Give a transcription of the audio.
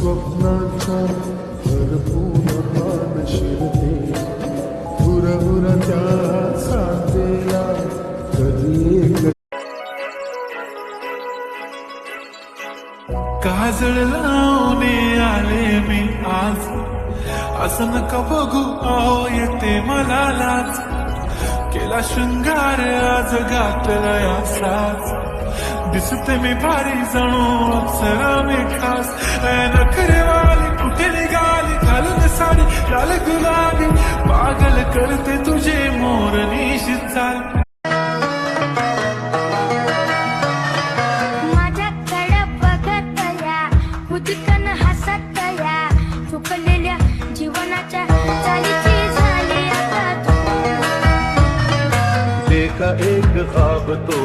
स्वप्नाच्या भरपूर मान शिरते हुरहुर त्या साथेला कधी एक काजळ लावणे आले मी आज असं नका बघू अहो येते मला लाज केला शृंगार आज घातला यासाच दिसते मी भारी जणू अप्सरा मी खास नखरेवाली कुठे निघाली घालून साडी लाल गुलाबी पागल करते तुझे मोरनीशी चाल माझ्याकडे बघत या उदकन हसत या चुकलेल्या जीवनाच्या चालीची झाली आता तू देखा एक ख्वाब तो